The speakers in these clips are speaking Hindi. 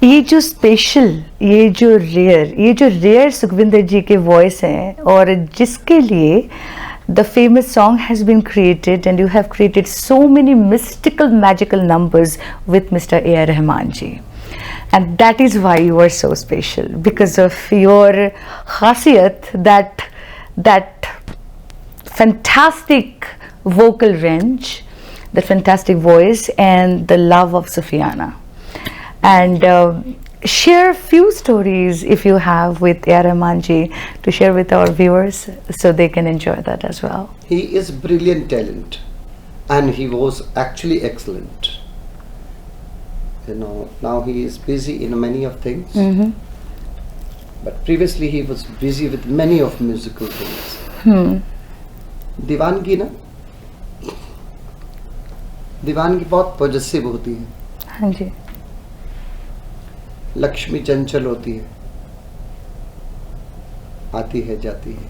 ये जो स्पेशल, ये जो रेयर सुखविंदर जी के वॉइस हैं, और जिसके लिए the famous song has been created, and you have created so many mystical magical numbers with Mr. A.R. Rahman ji, and that is why you are so special, because of your khasiyat, that fantastic vocal range, the fantastic voice, and the love of Sufiyana. And share a few stories if you have with A.R. Rahman ji to share with our viewers so they can enjoy that as well. He is brilliant talent, and he was actually excellent. You know, now he is busy in many of things, but previously he was busy with many of musical things. दीवानगी ना, दीवानगी बहुत पॉजिटिव होती है. हाँ जी. लक्ष्मी चंचल होती है, आती है जाती है.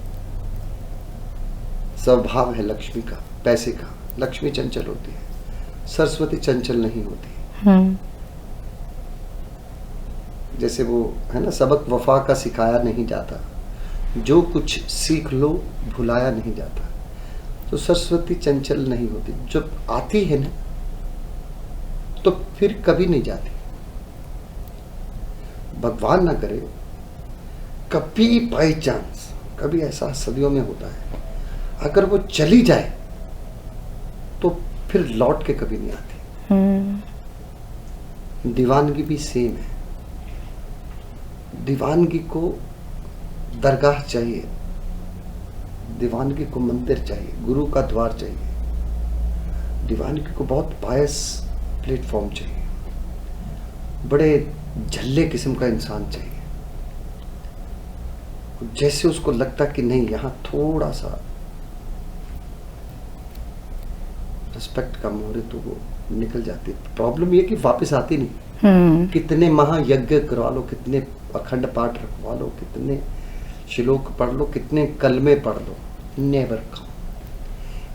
स्वभाव है लक्ष्मी का, पैसे का. लक्ष्मी चंचल होती है, सरस्वती चंचल नहीं होती. जैसे वो है ना, सबक वफा का सिखाया नहीं जाता, जो कुछ सीख लो भुलाया नहीं जाता. तो सरस्वती चंचल नहीं होती. जब आती है ना तो फिर कभी नहीं जाती. भगवान ना करे कभी बाई चांस, कभी ऐसा सदियों में होता है, अगर वो चली जाए तो फिर लौट के कभी नहीं आती. दीवानगी भी सेम है. दीवानगी को दरगाह चाहिए, दीवानगी को मंदिर चाहिए, गुरु का द्वार चाहिए. दीवानगी को बहुत बायस प्लेटफॉर्म चाहिए, बड़े झल्ले किस्म का इंसान चाहिए. जैसे उसको लगता कि नहीं, यहाँ थोड़ा सा रिस्पेक्ट कम हो रही तो वो निकल जाती. प्रॉब्लम ये कि वापस आती नहीं. कितने महायज्ञ करवा लो, कितने अखंड पाठ रखवा लो, कितने श्लोक पढ़ लो, कितने कलमे पढ़ लो, नेवर कम.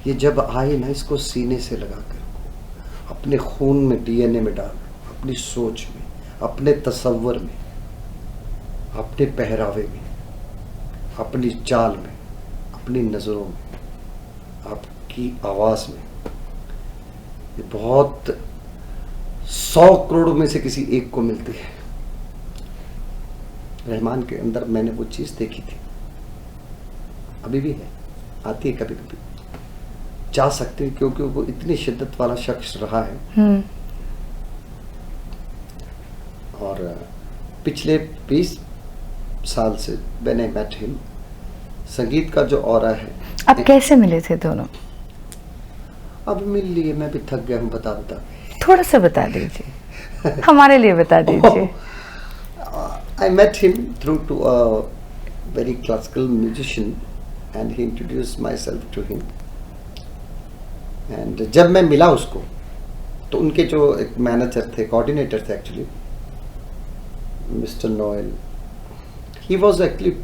ये जब आए ना, इसको सीने से लगा कर रखो, अपने खून में, डीएनए में डाल, अपनी सोच में, अपने तसव्वुर में, अपने पहरावे में, अपनी चाल में, अपनी नज़रों में, आपकी आवाज़ में. ये बहुत 100 करोड़ में से किसी एक को मिलती है. रहमान के अंदर मैंने वो चीज़ देखी थी, अभी भी है, आती है कभी कभी. जा सकते हैं क्योंकि वो इतनी शिद्दत वाला शख्स रहा है. और पिछले 20 साल से when I met him, संगीत का जो ऑरा है. अब कैसे मिले थे दोनों? अब मिल लिए, मैं भी थक गया हूँ बता. थोड़ा सा बता दीजिए, हमारे लिए बता दीजिए. I met him through to a very classical musician and he introduced myself to him. And जब मैं मिला उसको तो उनके जो एक मैनेजर थे, कोऑर्डिनेटर थे actually, Mr. Noel, he was actually,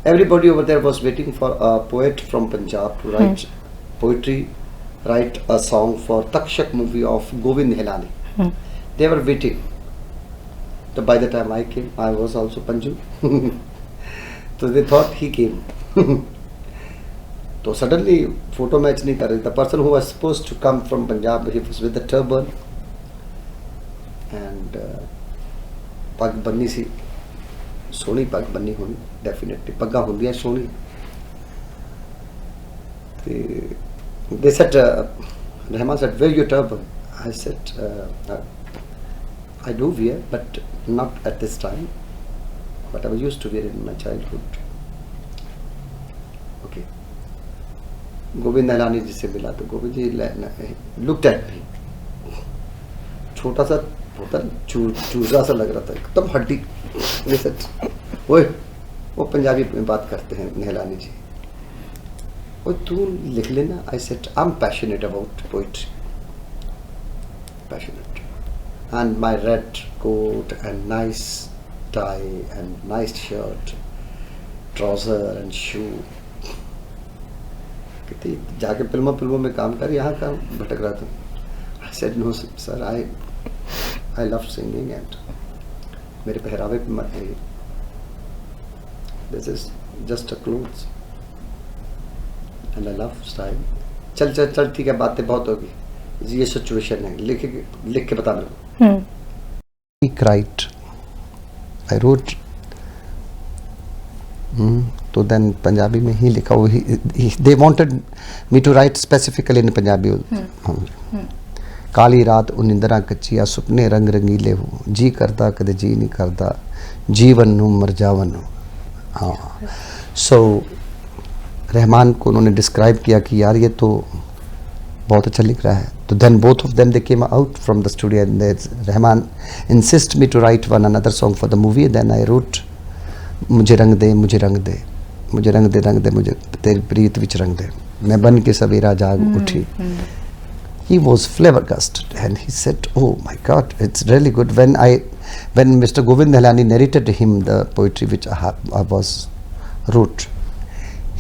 everybody over there was waiting for a poet from Punjab to write poetry, write a song for Takshak movie of Govind Helani. They were waiting. So by the time I came, I was also Panju. So they thought he came. So suddenly photo match नहीं कर रहे. The person who was supposed to come from Punjab, he was with the turban and पग बन्नी सी, सोहनी पग बन्नी होनी, डेफिनेटली पग्गां होंदियां सोहनी. They said, Rahman said, wear your turban. I said, I do wear, but not at this time. But I was used to wear it in my childhood. Okay. Govind Nihalani जी से मिला तो गोविंद जी looked at me. छोटा सा होता चूजा सा लग रहा था, एकदम हड्डी. ये सच, वो पंजाबी में बात करते हैं नहलानी जी. वो तू लिख लेना. I said I am passionate about poetry, passionate. And my red coat and nice tie and nice shirt, trouser and shoe. कहती जाके फिल्मों में काम कर, यहाँ काम भटक रहा था. I said no sir, I love singing and मेरे पहरावे पे मत आइए, this is just a clothes and I love style. चल चल चल ठीक है, बातें बहुत होगी, ये सिचुएशन है, लिख के बता मेरे को। राइट आई रोट, तो देन पंजाबी में ही लिखा, they wanted me to write specifically in Punjabi. काली रात उनिंदरा कच्चिया सुपने रंग रंगीले हो, जी करता कदे जी नहीं करता, जीवन नू मर जावन। हाँ, सो रहमान को उन्होंने डिस्क्राइब किया कि यार ये तो बहुत अच्छा लिख रहा है। तो then both of them they came out from the studio and Rahman insist me to write one another song for the movie. Then I wrote मुझे रंग दे मुझे रंग दे मुझे रंग दे रंग दे मुझे तेरी प्रीत विच रंग दे, मैं बन के सवेरा जाग उठी। He was flabbergasted and he said, "Oh my God, it's really good." When Mr. Govind Helani narrated him the poetry which I was wrote,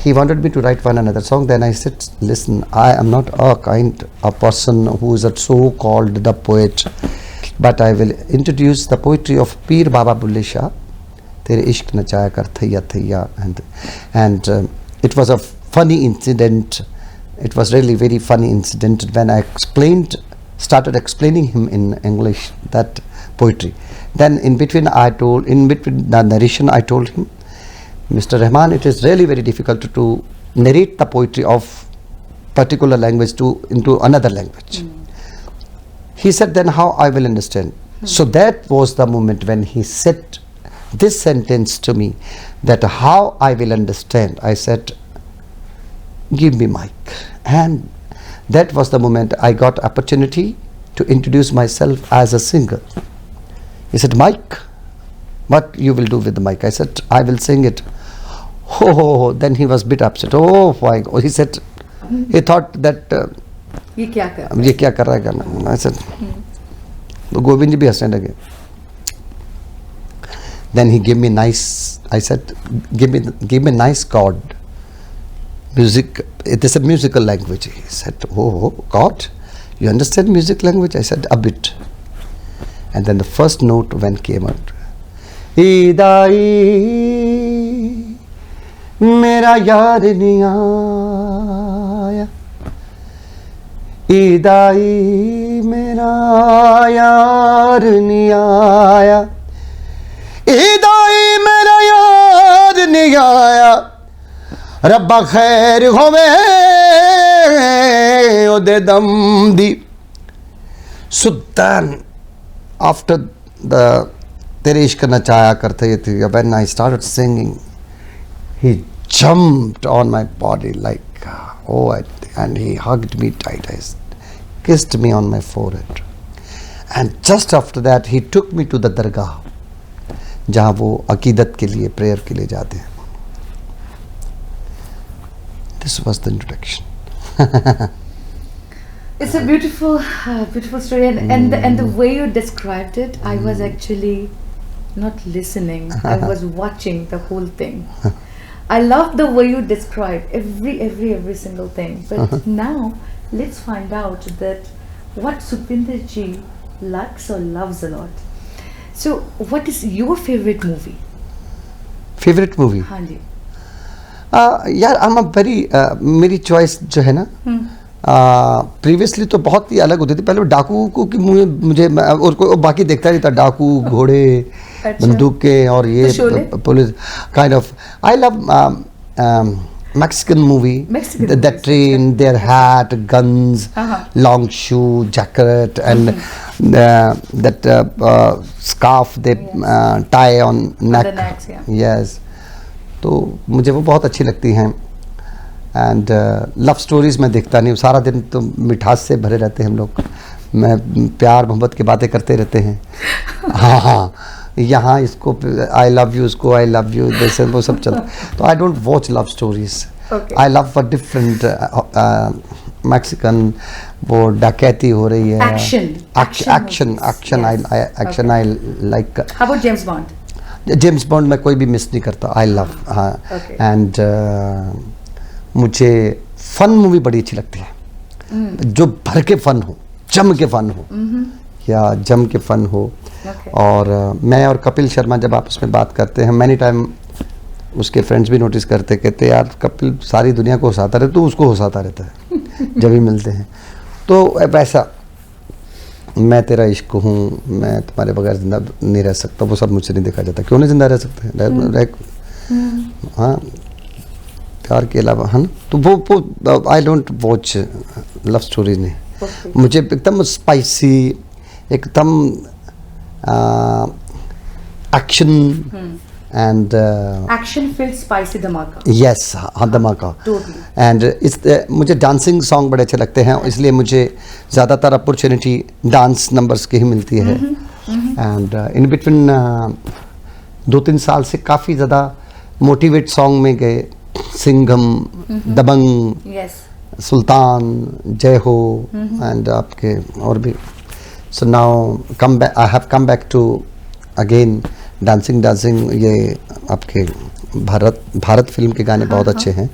he wanted me to write one another song. Then I said, "Listen, I am not a person who is a so-called the poet, but I will introduce the poetry of Peer Baba Bulle Shah. Tere ishq nachaya kar thaiya thaiya," and it was a funny incident. It was really very funny incident when I started explaining him in English that poetry. Then in between the narration I told him, Mr. Rahman, it is really very difficult to narrate the poetry of particular language into another language. He said, then how I will understand? So that was the moment when he said this sentence to me, that how I will understand. I said, give me mic. And that was the moment I got opportunity to introduce myself as a singer. He said, mic, what you will do with the mic? I said, I will sing it. Oh, then he was a bit upset. Oh my God. He said, he thought that ये क्या कर रहा है गाना. I said, तो गोविंद जी भी हंसने लगे. Then he gave me nice, I said, give me nice chord. Music, it is a musical language. He said, oh God, you understand music language? I said, a bit. And then the first note when came out, Idai mera yaar nahi aaya, Idai mera yaar nahi aaya, Idai mera yaar nahi aaya, रब्बा खैर होवे ओदे दम दी. So then after the तेरे इश्क नचाया करते ये थी, when I started singing, he jumped on my body like and he hugged me tight, kissed me on my forehead, and just after that he took me to the दरगाह जहाँ वो अकीदत के लिए, प्रेयर के लिए जाते हैं. This was the introduction. It's a beautiful, beautiful story, and the way you described it, I was actually not listening. I was watching the whole thing. I love the way you describe every single thing. But now let's find out that what Sukhvinder ji likes or loves a lot. So, what is your favorite movie? Favorite movie? हाँ जी. यार I'm a very मेरी चॉइस जो है ना, प्रीवियसली तो बहुत ही अलग होती थी. पहले डाकू को कि मुझे और कोई बाकी देखता नहीं था. डाकू, घोड़े, बंदूकें और ये police kind of. I love Mexican movie. That train, their hat, guns, long shoe, jacket, and that scarf they tie on neck. On the necks, yeah. Yes. तो मुझे वो बहुत अच्छी लगती हैं. एंड लव स्टोरीज़ मैं देखता नहीं हूँ. सारा दिन तो मिठास से भरे रहते हैं हम लोग. मैं प्यार मोहब्बत की बातें करते रहते हैं. हाँ, यहाँ इसको आई लव यू, उसको आई लव यू, जैसे वो सब चलता. तो I don't watch love stories. I love for different Mexican, वो डकैती हो रही है, action I like. How about James Bond? James bond में कोई भी मिस नहीं करता. I love. हाँ. एंड मुझे फन मूवी बड़ी अच्छी लगती है. जो भर के फन हो, जम के फन हो. या जम के फन हो। Okay. और मैं और कपिल शर्मा जब आपस में बात करते हैं, मैनी टाइम उसके फ्रेंड्स भी नोटिस करते, कहते यार कपिल सारी दुनिया को हंसाता रहता, तू उसको हंसाता रहता है जब भी मिलते हैं। तो वैसा मैं तेरा इश्क हूँ, मैं तुम्हारे बगैर जिंदा नहीं रह सकता, वो सब मुझसे नहीं देखा जाता। क्यों नहीं जिंदा रह सकते? हाँ, प्यार के अलावा, है ना। तो वो I don't watch love stories नहीं। Okay. मुझे एकदम स्पाइसी, एकदम action and action field spicy धमाका। यस, हाँ, धमाका। Totally. एंड मुझे डांसिंग सॉन्ग बड़े अच्छे लगते हैं, इसलिए मुझे ज़्यादातर अपॉर्चुनिटी डांस नंबर्स की ही मिलती है। एंड इन बिटवीन 2-3 साल से काफ़ी ज़्यादा मोटिवेट सॉन्ग में गए, सिंघम, दबंग, Yes. सुल्तान, जय हो, एंड आपके और भी। So now I have come back to again dancing. ये आपके भारत फिल्म के गाने बहुत अच्छे हैं।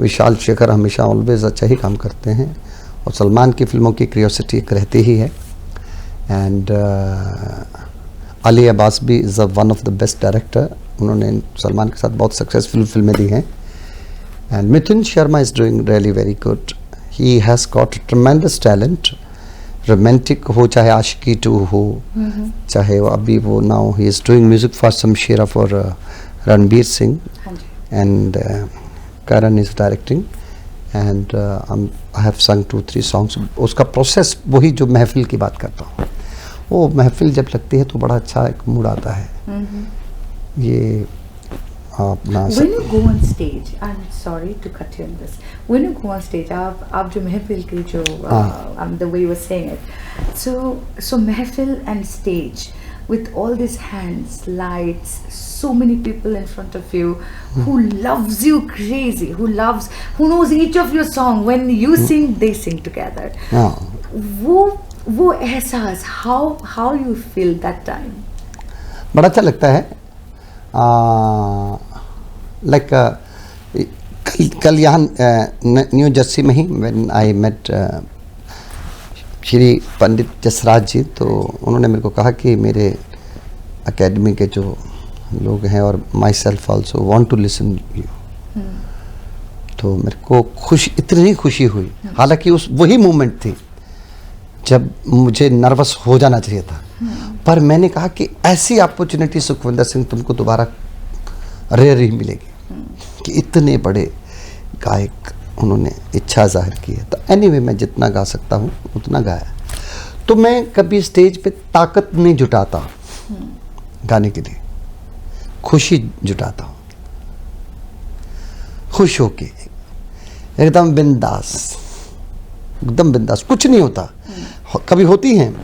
विशाल शेखर हमेशा ऑलवेज अच्छा ही काम करते हैं, और सलमान की फिल्मों की क्यूरियोसिटी रहती ही है। एंड अली अब्बास भी is one of the best director, उन्होंने सलमान के साथ बहुत सक्सेसफुल फिल्में दी हैं। And Mithun Sharma is doing really very good. He has got tremendous talent. Romantic हो चाहे आशिकी 2 हो, चाहे वो अभी वो now he is doing music for Shamshera for Ranveer Singh, and Karan is directing, and I have sung 2-3 songs. उसका प्रोसेस वही जो महफिल की बात करता हूँ, वो महफिल जब लगती है तो बड़ा अच्छा एक मूड आता है। ये When you go on stage, I'm sorry to cut you on this. When you go on stage, आप जो महफिल की जो the way you were saying it, so महफिल and stage with all these hands, lights, so many people in front of you who loves you crazy, who knows each of your song. When you sing, they sing together. वो एहसास, how you feel that time? बड़ा अच्छा लगता है। लाइक कल यहाँ न्यू जर्सी में he when I met Shri Pandit Jasraj जी, तो उन्होंने मेरे को कहा कि मेरे एकेडमी के जो लोग हैं और myself also want to listen you. तो मेरे को इतनी खुशी हुई। हालांकि वही मोमेंट थी जब मुझे नर्वस हो जाना चाहिए था, पर मैंने कहा कि ऐसी अपॉर्चुनिटी सुखविंदर सिंह तुमको दोबारा रेयर ही मिलेगी कि इतने बड़े गायक उन्होंने इच्छा जाहिर की है। तो एनीवे मैं जितना गा सकता हूँ उतना गाया। तो मैं कभी स्टेज पे ताकत नहीं जुटाता गाने के लिए, खुशी जुटाता हूँ, खुश होके एकदम बिंदास, कुछ नहीं होता। कभी होती हैं,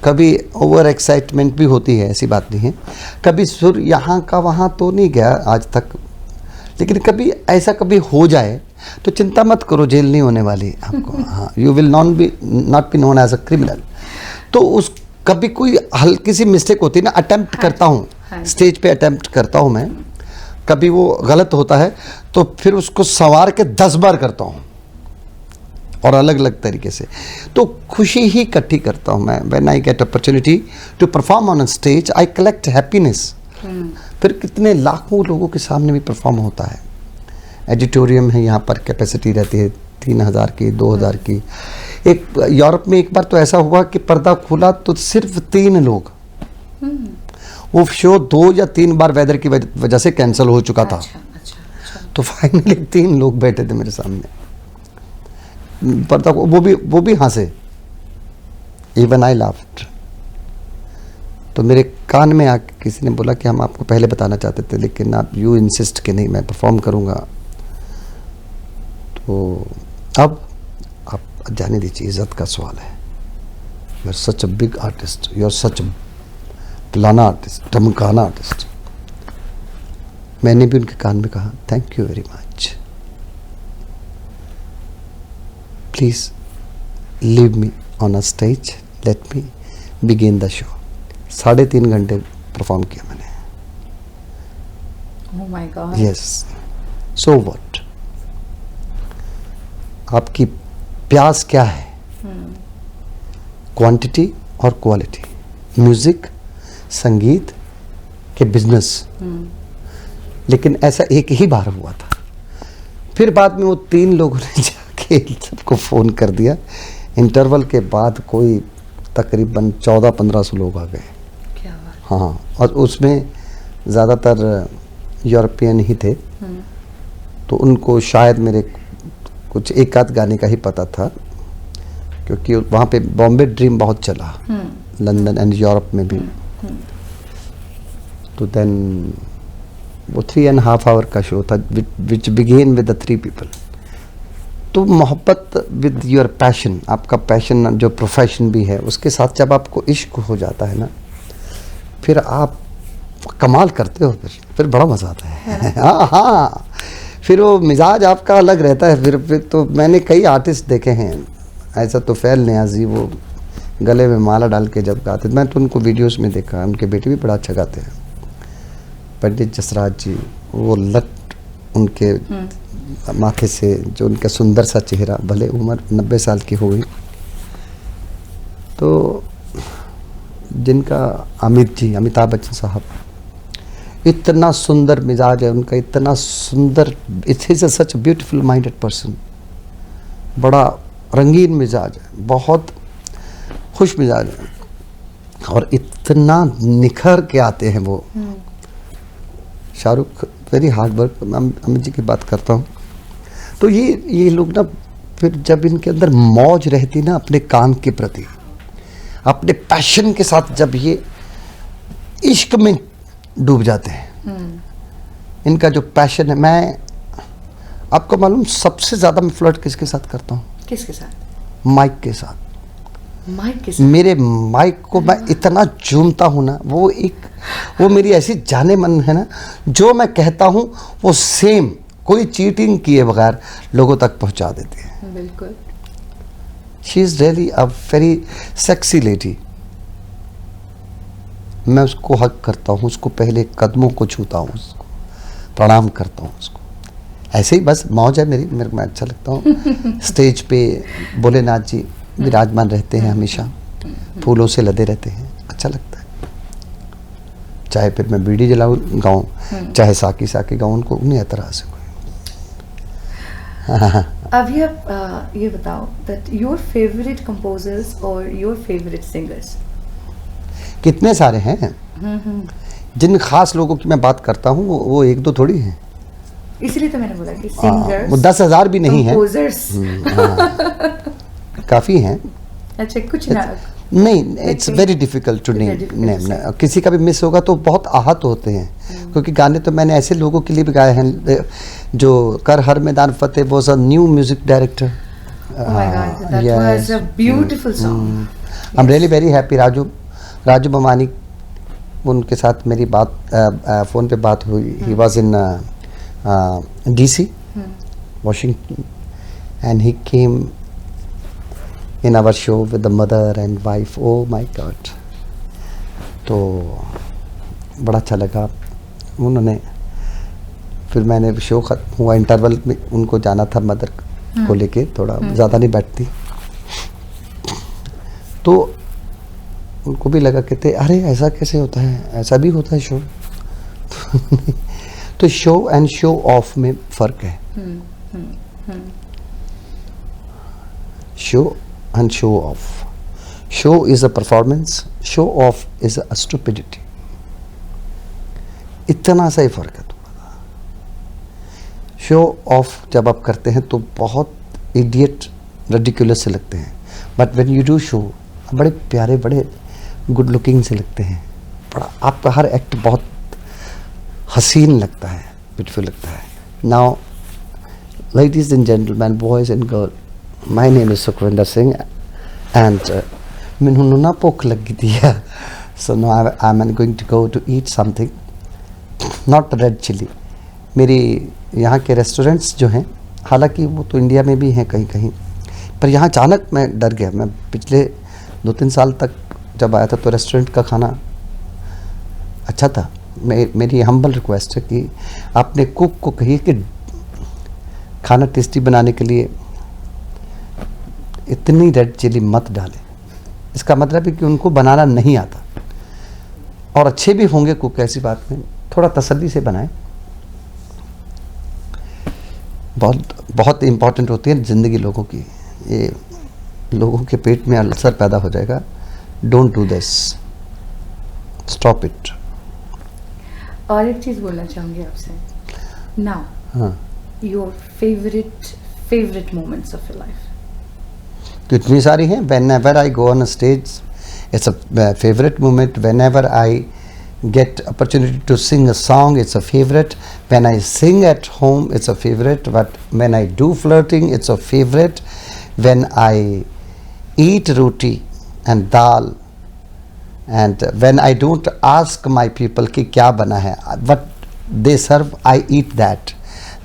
कभी ओवर एक्साइटमेंट भी होती है, ऐसी बात नहीं है। कभी सुर यहाँ का वहाँ तो नहीं गया आज तक, लेकिन कभी ऐसा कभी हो जाए तो चिंता मत करो, जेल नहीं होने वाली आपको। हाँ, you will not be known as a criminal. तो उस कभी कोई हल्की सी मिस्टेक होती है ना, अटेम्प्ट करता हूँ, स्टेज पे अटेम्प्ट करता हूँ मैं, कभी वो गलत होता है तो फिर उसको संवार के 10 बार करता हूँ और अलग अलग तरीके से। तो खुशी ही इकट्ठी करता हूँ मैं। When I get opportunity to perform on a stage, I collect happiness. फिर कितने लाखों लोगों के सामने भी परफॉर्म होता है। एडिटोरियम है, यहाँ पर कैपेसिटी रहती है 3000 की, 2000 की। एक यूरोप में एक बार तो ऐसा हुआ कि पर्दा खुला तो सिर्फ 3 लोग, वो शो 2 या 3 बार वेदर की वजह से कैंसिल हो चुका था। अच्छा। तो फाइनली 3 लोग बैठे थे मेरे सामने, पर्दा को वो भी हंसे, इवन आई लाफ्ड। तो मेरे कान में आके किसी ने बोला कि हम आपको पहले बताना चाहते थे, लेकिन आप यू इंसिस्ट कि नहीं मैं परफॉर्म करूंगा। तो अब आप जाने दीजिए, इज्जत का सवाल है। You are such a big artist, you are such a फलाना आर्टिस्ट, धमकाना आर्टिस्ट। मैंने भी उनके कान में कहा thank you very much, please leave me on a stage, let me begin the show. 3.5 घंटे परफॉर्म किया मैंने। Oh my God. Yes, so what? आपकी प्यास क्या है? क्वांटिटी और क्वालिटी, म्यूजिक, संगीत के बिजनेस। लेकिन ऐसा एक ही बार हुआ था। फिर बाद में वो 3 लोगों ने जाके सबको फ़ोन कर दिया। इंटरवल के बाद कोई तकरीबन 1400-1500 लोग आ गए। क्या बात। हाँ, और उसमें ज़्यादातर यूरोपियन ही थे। तो उनको शायद मेरे कुछ एक आध गाने का ही पता था, क्योंकि वहाँ पे बॉम्बे ड्रीम बहुत चला, लंदन एंड यूरोप में भी। तो देन वो 3.5 आवर का शो था, विच बिगेन विद द 3 पीपल। तो मोहब्बत विद योर पैशन, आपका पैशन जो प्रोफेशन भी है, उसके साथ जब आपको इश्क हो जाता है ना, फिर आप कमाल करते हो। फिर बड़ा मज़ा आता है। हाँ हाँ, फिर वो मिजाज आपका अलग रहता है। फिर तो मैंने कई आर्टिस्ट देखे हैं ऐसा। तो फैल नियाज़ी वो गले में माला डाल के जब गाते, मैं तो उनको वीडियोस में देखा, उनके बेटे भी बड़ा अच्छा गाते हैं। पंडित जसराज जी, वो लट उनके माथे से, जो उनका सुंदर सा चेहरा, भले उम्र 90 साल की हो गई। तो जिनका अमित जी, अमिताभ बच्चन साहब, इतना सुंदर मिजाज है उनका, इतना सुंदर, it is such beautiful minded person. बड़ा रंगीन मिजाज है, बहुत खुश मिजाज है, और इतना निखर के आते हैं वो। Shahrukh very hard work. Amit ji की बात करता हूँ। तो ये लोग ना, फिर जब इनके अंदर मौज रहती ना अपने काम के प्रति, अपने पैशन के साथ, जब ये इश्क में डूब जाते हैं, इनका जो पैशन है। मैं आपको मालूम, सबसे ज़्यादा मैं फ्लर्ट किसके साथ करता हूँ? किसके साथ? माइक के साथ। माइक के साथ? मेरे माइक को मैं इतना चूमता हूँ ना, वो मेरी ऐसी जाने मन है ना, जो मैं कहता हूँ वो सेम, कोई चीटिंग किए बगैर लोगों तक पहुँचा देती है। बिल्कुल। She is really a very sexy lady. मैं उसको हक करता हूँ, उसको पहले कदमों को छूता हूँ, उसको प्रणाम करता हूँ उसको। ऐसे ही बस मौज है मेरे को, मैं अच्छा लगता हूँ। स्टेज पे भोलेनाथ जी विराजमान रहते हैं, हमेशा फूलों से लदे रहते हैं, अच्छा लगता है। चाहे फिर मैं बीड़ी जलाऊं गाऊं, चाहे साकी साकी गाऊं, उनको उन्हें एतराज से कोई। अभी आप ये बताओ that your favorite composers or your favorite singers? कितने सारे हैं। जिन खास लोगों की मैं बात करता हूँ वो एक दो थोड़ी हैं। इसलिए तो मैंने बोला कि सिंगर्स, वो 10,000 भी नहीं है, कंपोजर्स काफ़ी हैं। अच्छा, कुछ ना। नहीं, it's very difficult to name. किसी का भी मिस होगा तो बहुत आहत होते हैं, क्योंकि गाने तो मैंने ऐसे लोगों के लिए भी गाए हैं जो कर हर मैदान फतेह was a new music director. Oh my God, that was a beautiful song. I'm really very happy। Raju बमानी, उनके साथ मेरी बात फ़ोन पे बात हुई। He was in DC, Washington, and he came in our show with the mother and wife. Oh my God! तो बड़ा अच्छा लगा। उन्होंने, फिर मैंने शो खत्म हुआ, इंटरवल में उनको जाना था मदर को लेके, थोड़ा ज़्यादा नहीं बैठती, तो उनको भी लगा, कहते अरे ऐसा कैसे होता है, ऐसा भी होता है शो। तो शो एंड शो ऑफ में फ़र्क है। Show and show off. Show is a performance, show off is a stupidity. इतना सा ही फर्क है तुम्हारा। शो ऑफ जब आप करते हैं तो बहुत इडियट, रिडिकुलस से लगते हैं, but when you do show, बड़े प्यारे, बड़े गुड लुकिंग से लगते हैं। बड़ा आपका हर एक्ट बहुत हसीन लगता है, ब्यूटीफुल लगता है। Now ladies and gentleman, boys and girl, My name is Sukhvinder Singh, and मैंने ना भूख लगी थी, so now I'm going to go to eat something, not red chili। मेरी यहाँ के रेस्टोरेंट्स जो हैं, हालांकि वो तो इंडिया में भी हैं कहीं कहीं, पर यहाँ अचानक मैं डर गया। मैं पिछले 2-3 साल तक जब आया था तो रेस्टोरेंट का खाना अच्छा था। मेरी हम्बल रिक्वेस्ट है कि आपने कुक को कहिए कि खाना टेस्टी बनाने के लिए इतनी रेड चिली मत डालें। इसका मतलब है कि उनको बनाना नहीं आता, और अच्छे भी होंगे कुक, ऐसी बात नहीं, थोड़ा तसल्ली से बनाएं। बहुत बहुत इम्पॉर्टेंट होती है ज़िंदगी लोगों की, ये लोगों के पेट में अल्सर पैदा हो जाएगा। Don't do this, stop it. और एक चीज़ बोलना चाहूँगी आपसे, नाउ हाँ, your favourite moments of your life. तो इतनी सारी हैं। When ever I go on a stage it's a favourite moment, when ever I get opportunity to sing a song, it's a favorite. When I sing at home, it's a favorite. But when I do flirting, it's a favorite. When I eat roti and dal, and when I don't ask my people कि क्या बना है, what they serve, I eat that.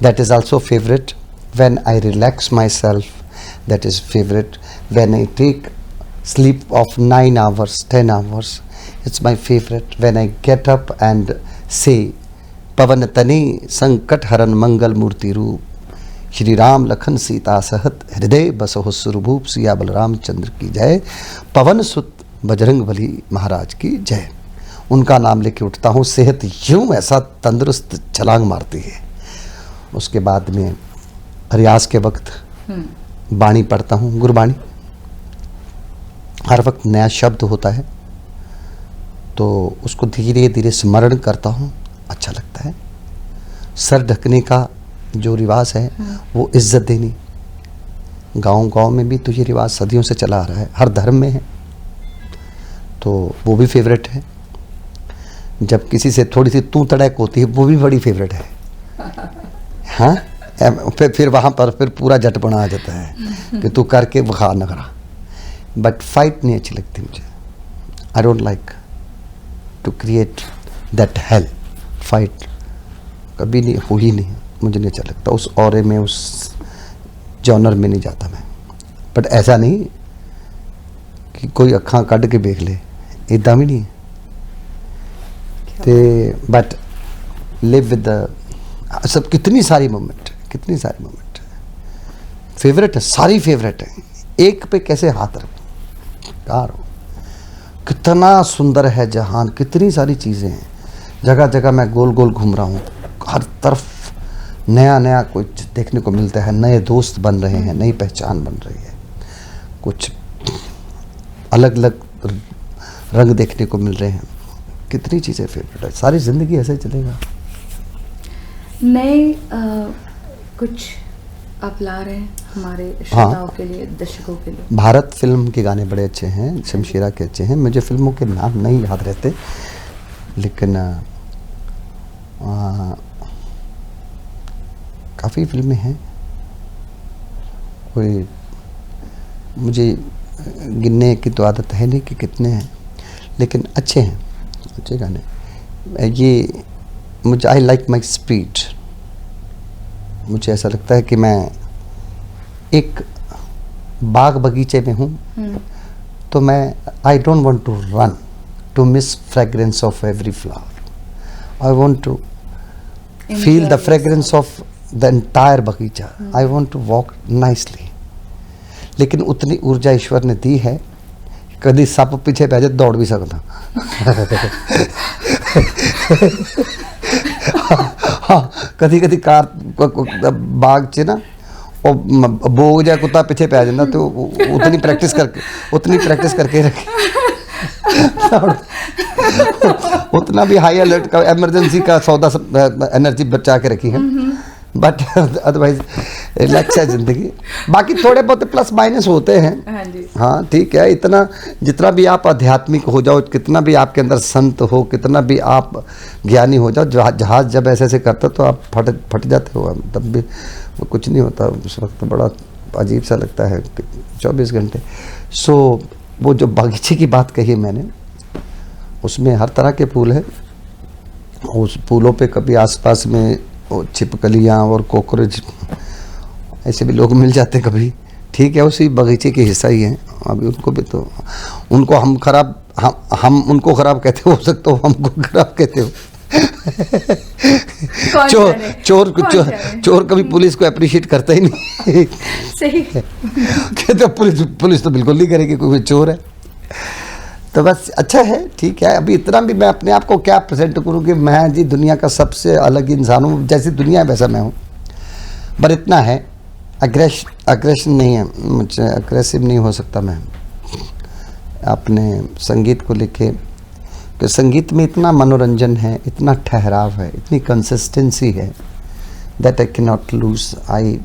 That is also favorite. When I relax myself, that is favorite. When I take sleep of 9 hours, 10 hours, it's my favorite. When I get up and say पवन तने संकट हरन मंगल मूर्ति रूप, श्री राम लखन सीता सहत हृदय बसहो सुरभूप, सिया बलराम चंद्र की जय, पवन सुत बजरंग बली महाराज की जय। उनका नाम लेके उठता हूँ, सेहत यूं ऐसा तंदुरुस्त छलांग मारती है। उसके बाद में रियाज के वक्त बाणी पढ़ता हूँ, गुरबाणी। हर वक्त नया शब्द होता है तो उसको धीरे धीरे स्मरण करता हूँ, अच्छा लगता है। सर ढकने का जो रिवाज है वो इज्जत देनी, गांव में भी तो ये रिवाज सदियों से चला आ रहा है, हर धर्म में है, तो वो भी फेवरेट है। जब किसी से थोड़ी सी तू तड़क होती है वो भी बड़ी फेवरेट है। हाँ, फिर वहाँ पर फिर पूरा झटपना आ जाता है कि तू करके बखा न करा। बट फाइट नहीं अच्छी लगती मुझे। I don't like to create that hell. Fight कभी नहीं हुई, नहीं, मुझे नहीं अच्छा लगता। उस ऑरे में, उस जॉनर में नहीं जाता मैं। बट ऐसा नहीं कि कोई अखां कढ़ के देख ले, इदा भी नहीं। ते but live with the sub. कितनी सारी मोमेंट फेवरेट है, सारी फेवरेट है। एक पे कैसे हाथ रखें यार, कितना सुंदर है जहान, कितनी सारी चीज़ें हैं। जगह जगह मैं गोल गोल घूम रहा हूँ, हर तरफ नया नया कुछ देखने को मिलता है, नए दोस्त बन रहे हैं, नई पहचान बन रही है, कुछ अलग अलग रंग देखने को मिल रहे हैं। कितनी चीज़ें फेवरेट है, सारी ज़िंदगी ऐसे चलेगा। नए कुछ आप ला रहे हैं हमारे श्रोताओं के लिए, दर्शकों के लिए? भारत फिल्म के गाने बड़े अच्छे हैं, शमशीरा के अच्छे हैं। मुझे फिल्मों के नाम नहीं याद रहते, लेकिन काफ़ी फिल्में हैं। कोई मुझे गिनने की तो आदत है नहीं कि कितने हैं, लेकिन अच्छे हैं, अच्छे गाने। ये मुझे आई लाइक माई स्पीड। मुझे ऐसा लगता है कि मैं एक बाग बगीचे में हूँ, तो मैं I don't want to run to miss fragrance of every flower. I want to feel the fragrance of the entire bagicha. I want to walk nicely. लेकिन उतनी ऊर्जा ईश्वर ने दी है, कभी सप पीछे पै जाए दौड़ भी सकता। हाँ, कभी कभी कार बाग च ना बोग जाए कुत्ता पीछे पै जाता, तो उतनी प्रैक्टिस करके रखे। उतना भी हाई अलर्ट का, इमरजेंसी का सौदा एनर्जी बचा के रखी है। बट अदरवाइज रिलैक्स है जिंदगी। बाकी थोड़े बहुत प्लस माइनस होते हैं। हाँ ठीक है, इतना जितना भी आप आध्यात्मिक हो जाओ, कितना भी आपके अंदर संत हो, कितना भी आप ज्ञानी हो जाओ, जहाज जब ऐसे ऐसे करते तो आप फट जाते हो, तब भी कुछ नहीं होता। उस वक्त बड़ा अजीब सा लगता है 24 घंटे। सो वो जो बगीचे की बात कही मैंने, उसमें हर तरह के फूल हैं। उस फूलों पे कभी आसपास में छिपकलियाँ और कॉकरोच ऐसे भी लोग मिल जाते कभी, ठीक है, उसी बगीचे के हिस्सा ही हैं। अभी उनको भी तो, उनको हम खराब, हम उनको खराब कहते हो सकते हो, हमको खराब कहते हो। चोर कभी पुलिस को अप्रिशिएट करता ही नहीं। सही कहते पुलिस तो बिल्कुल नहीं करेगी, कोई चोर है। तो बस अच्छा है, ठीक है। अभी इतना भी मैं अपने आप को क्या प्रेजेंट करूँ कि मैं जी दुनिया का सबसे अलग इंसान हूँ, जैसी दुनिया है वैसा मैं हूँ। पर इतना है, अग्रेशन नहीं है, मुझे अग्रेसिव नहीं हो सकता मैं अपने संगीत को लेके। कि संगीत में इतना मनोरंजन है, इतना ठहराव है, इतनी कंसिस्टेंसी है, that I can not lose. I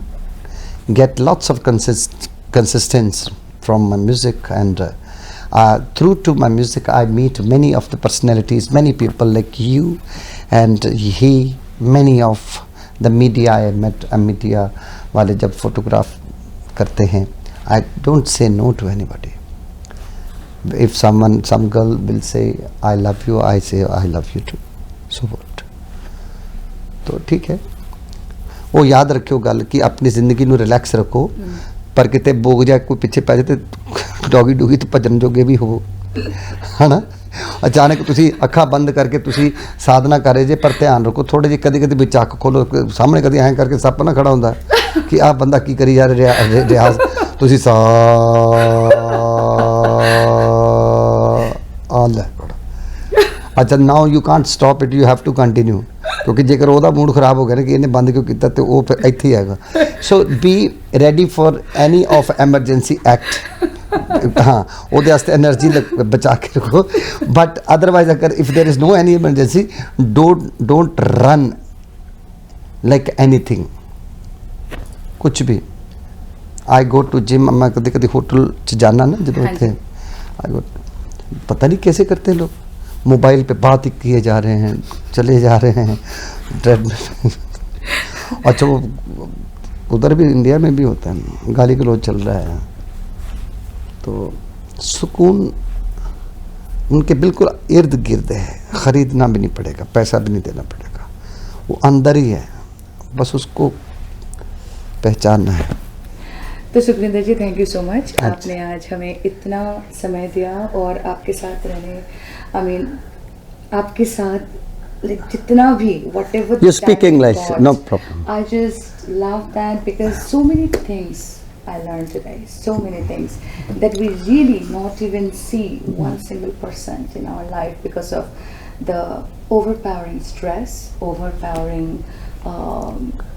get lots of consistence from my music, and through to my music I meet many of the personalities, many people like you and he, many of the media I met. Media वाले जब फोटोग्राफ करते हैं, I don't say no to anybody. If some girl will say I love you, I say I love you too. So what? तो ठीक है, वो याद रखियो गल कि अपनी जिंदगी ਨੂੰ रिलैक्स रखो, पर किते बोग जा कोई पिछे पै जाए तो डॉगी डूगी तो भजन जोगे भी हो, है ना। अचानक तुसी अखा बंद करके तुसी साधना करे जे, पर ध्यान रखो थोड़े जे कदी कदी विच अख खोलो, सामने कदी ऐं करके सप ना खड़ा होंदा कि आ बंदा की करी जा रियाज, तुसी सा आल अच्छा, now you can't stop it, you have to continue, क्योंकि जेकर ਉਹਦਾ मूड खराब हो गया ना कि इन्हें बंद क्यों किया, तो वो फिर ਇੱਥੇ ਹੀ आएगा। So be ready for any of emergency act. हाँ, ਉਹਦੇ ਵਾਸਤੇ एनर्जी बचा के रखो, बट अदरवाइज अगर if there is no any emergency, don't run like anything, कुछ भी। आई गो टू जिम, मैं कभी कभी होटल च जाना ना जब होते हैं, आई गो, पता नहीं कैसे करते हैं लोग, मोबाइल पे बात ही किए जा रहे हैं, चले जा रहे हैं ट्रेडमिल। अच्छा, वो उधर भी इंडिया में भी होता है, गाली गलौज चल रहा है, तो सुकून उनके बिल्कुल इर्द गिर्द है, ख़रीदना भी नहीं पड़ेगा, पैसा भी नहीं देना पड़ेगा, वो अंदर ही है, बस उसको पहचानना है। तो सुखविंदर जी, थैंक यू सो मच, आपने आज हमें इतना समय दिया और आपके साथ रहने, I mean, आपके साथ like जितना भी whatever you speak English, no problem. I just love that because so many things I learned today, so many things that we really not even see 1% in our life because of the overpowering stress, overpowering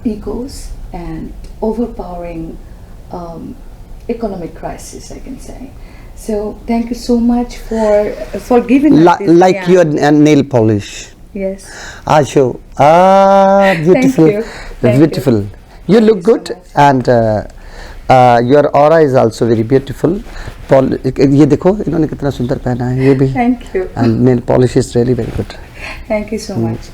egos, and overpowering economic crisis, I can say. So thank you so much for giving us this. Like your nail polish. Yes. Asho. Beautiful. Thank you. Thank beautiful. You Thank look you so good, much. and your aura is also very beautiful. ये देखो इन्होंने कितना सुंदर पहना है, ये भी। Thank you. And nail polish is really very good. Thank you so much.